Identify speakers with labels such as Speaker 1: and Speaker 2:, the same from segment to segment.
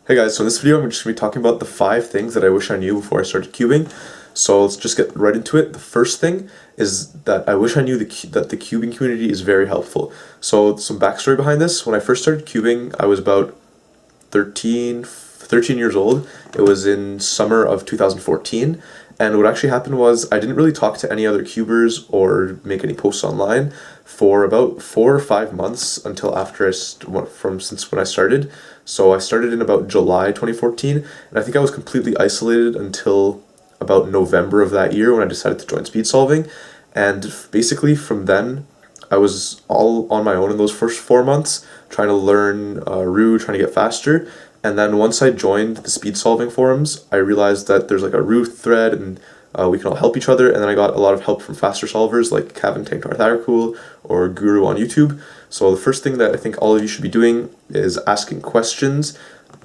Speaker 1: Hey guys, so in this video I'm just going to be talking about the 5 things that I wish I knew before I started cubing. So let's just get right into it. The first thing is that I wish I knew that the cubing community is very helpful. So some backstory behind this: when I first started cubing, I was about 13 years old. It was in summer of 2014. And what actually happened was I didn't really talk to any other cubers or make any posts online for about 4 or 5 months until after since when I started. So I started in about July 2014, and I think I was completely isolated until about November of that year when I decided to join speed solving. And basically from then, I was all on my own in those first 4 months, trying to learn Rue, trying to get faster. And then once I joined the speed solving forums, I realized that there's like a Rue thread, and we can all help each other. And then I got a lot of help from faster solvers like Kevin Tanktartharcool or Guru on YouTube. So the first thing that I think all of you should be doing is asking questions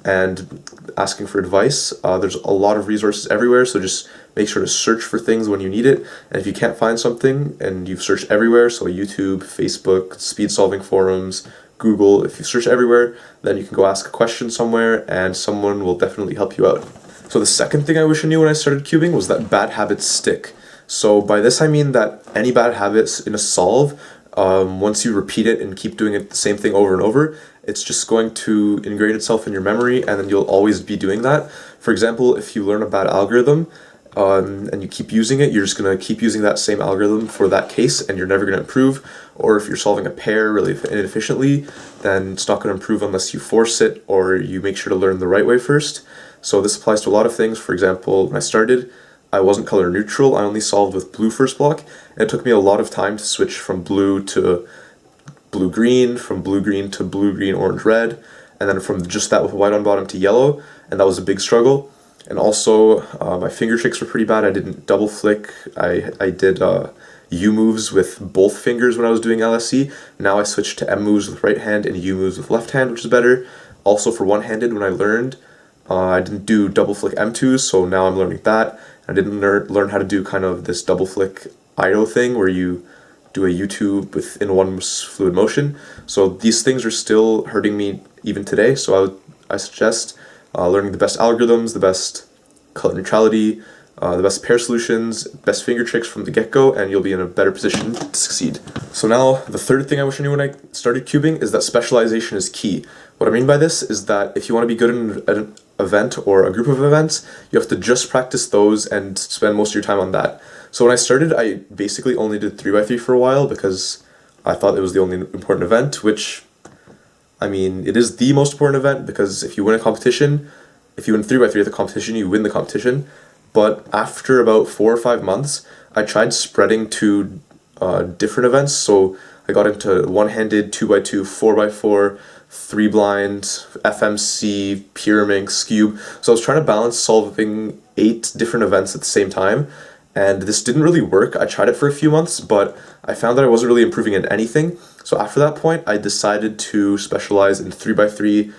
Speaker 1: and asking for advice. There's a lot of resources everywhere, so just make sure to search for things when you need it. And if you can't find something and you've searched everywhere, so YouTube, Facebook, speed solving forums, Google, if you search everywhere, then you can go ask a question somewhere and someone will definitely help you out. So the second thing I wish I knew when I started cubing was that bad habits stick. So by this I mean that any bad habits in a solve, once you repeat it and keep doing it the same thing over and over, it's just going to ingrain itself in your memory, and then you'll always be doing that. For example, if you learn a bad algorithm and you keep using it, you're just going to keep using that same algorithm for that case, and you're never going to improve. Or if you're solving a pair really inefficiently, then it's not going to improve unless you force it or you make sure to learn the right way first. So this applies to a lot of things. For example, when I started, I wasn't color neutral. I only solved with blue first block, and it took me a lot of time to switch from blue to blue-green, from blue-green to blue-green, orange-red, and then from just that with white on bottom to yellow, and that was a big struggle. And also, my finger tricks were pretty bad. I didn't double flick. I did U moves with both fingers when I was doing LSC. Now I switched to M moves with right hand and U moves with left hand, which is better. Also for one-handed, when I learned, I didn't do double flick M2s, so now I'm learning that. I didn't learn how to do kind of this double flick IO thing where you do a U-tube in one fluid motion. So these things are still hurting me even today. So I suggest learning the best algorithms, the best color neutrality, the best pair solutions, best finger tricks from the get-go, and you'll be in a better position to succeed. So now, the third thing I wish I knew when I started cubing is that specialization is key. What I mean by this is that if you want to be good in an event or a group of events, you have to just practice those and spend most of your time on that. So when I started, I basically only did 3x3 for a while because I thought it was the only important event, which, I mean, it is the most important event because if you win a competition, if you win 3x3 at the competition, you win the competition. But after about 4 or 5 months, I tried spreading to different events. So I got into one-handed, 2x2, 4x4, 3-blind, FMC, Pyraminx, Cube. So I was trying to balance solving 8 different events at the same time. And this didn't really work. I tried it for a few months, but I found that I wasn't really improving in anything. So after that point, I decided to specialize in 3x3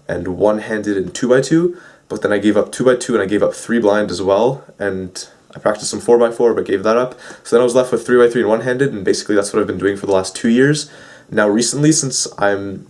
Speaker 1: and one-handed and 2x2. But then I gave up 2x2 and I gave up 3-blind as well. And I practiced some 4x4, but gave that up. So then I was left with 3x3 and one-handed, and basically that's what I've been doing for the last 2 years. Now recently, since I'm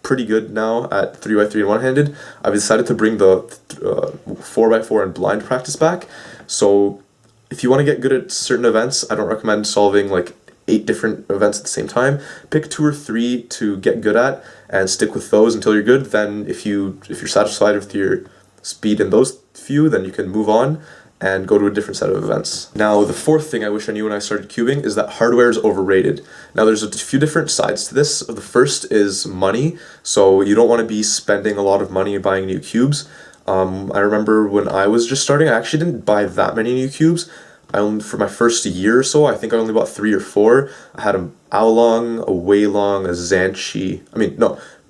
Speaker 1: pretty good now at 3x3 and one-handed, I've decided to bring the 4x4 and blind practice back. So if you want to get good at certain events, I don't recommend solving like 8 different events at the same time. Pick 2 or 3 to get good at and stick with those until you're good. Then if you're satisfied with your speed in those few, then you can move on and go to a different set of events. Now, the fourth thing I wish I knew when I started cubing is that hardware is overrated. Now, there's a few different sides to this. The first is money. So you don't want to be spending a lot of money buying new cubes. I remember when I was just starting, I actually didn't buy that many new cubes. For my first year or so, I think I only bought 3 or 4. I had a Aolong, a Weilong, a Zhanchi.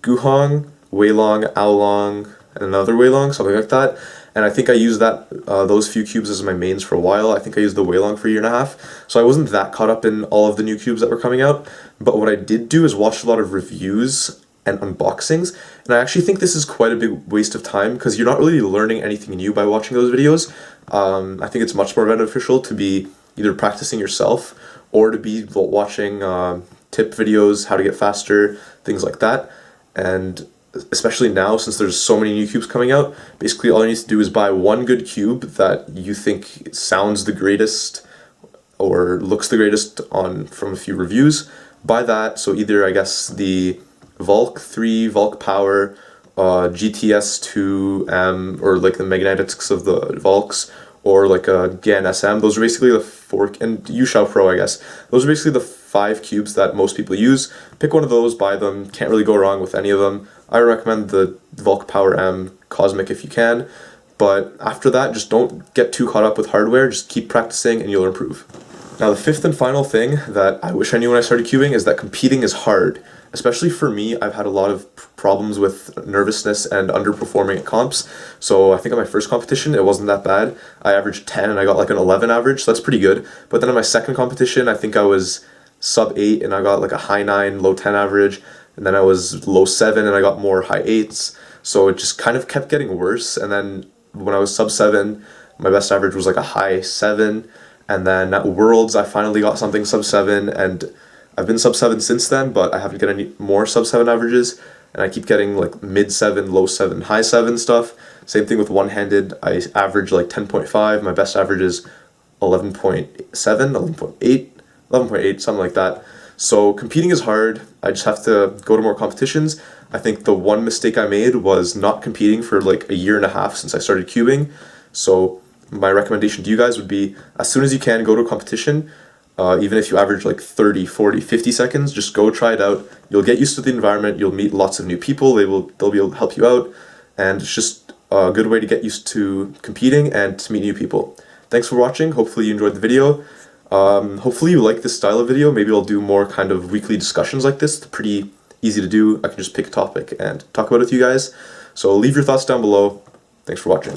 Speaker 1: Guhong, Weilong, Aolong, and another Weilong, something like that. And I think I used those few cubes as my mains for a while. I think I used the Weilong for a year and a half. So I wasn't that caught up in all of the new cubes that were coming out. But what I did do is watch a lot of reviews and unboxings, and I actually think this is quite a big waste of time because you're not really learning anything new by watching those videos. I think it's much more beneficial to be either practicing yourself or to be watching tip videos, how to get faster, things like that. And especially now since there's so many new cubes coming out, basically all you need to do is buy one good cube that you think sounds the greatest or looks the greatest on from a few reviews. Buy that. So either, I guess, the Volk 3, Volk Power, GTS 2M, or like the magnetics of the Volks, or like a GAN SM. Those are basically the four, and Yushao Pro, I guess. Those are basically the 5 cubes that most people use. Pick one of those, buy them. Can't really go wrong with any of them. I recommend the Volk Power M Cosmic if you can. But after that, just don't get too caught up with hardware. Just keep practicing and you'll improve. Now, the fifth and final thing that I wish I knew when I started cubing is that competing is hard. Especially for me, I've had a lot of problems with nervousness and underperforming at comps. So I think on my first competition, it wasn't that bad. I averaged 10 and I got like an 11 average, so that's pretty good. But then on my second competition, I think I was sub 8 and I got like a high 9, low 10 average. And then I was low 7 and I got more high 8s. So it just kind of kept getting worse. And then when I was sub 7, my best average was like a high 7. And then at Worlds, I finally got something sub 7, and I've been sub 7 since then, but I haven't got any more sub 7 averages, and I keep getting like mid 7, low 7, high 7 stuff. Same thing with one-handed. I average like 10.5. My best average is 11.7, 11.8, 11.8, something like that. So competing is hard. I just have to go to more competitions. I think the one mistake I made was not competing for like a year and a half since I started cubing. So my recommendation to you guys would be, as soon as you can, go to a competition. Even if you average like 30, 40, 50 seconds, just go try it out. You'll get used to the environment, you'll meet lots of new people, they'll be able to help you out, and it's just a good way to get used to competing and to meet new people. Thanks for watching, hopefully you enjoyed the video. Hopefully you like this style of video. Maybe I'll do more kind of weekly discussions like this. It's pretty easy to do. I can just pick a topic and talk about it with you guys. So leave your thoughts down below. Thanks for watching.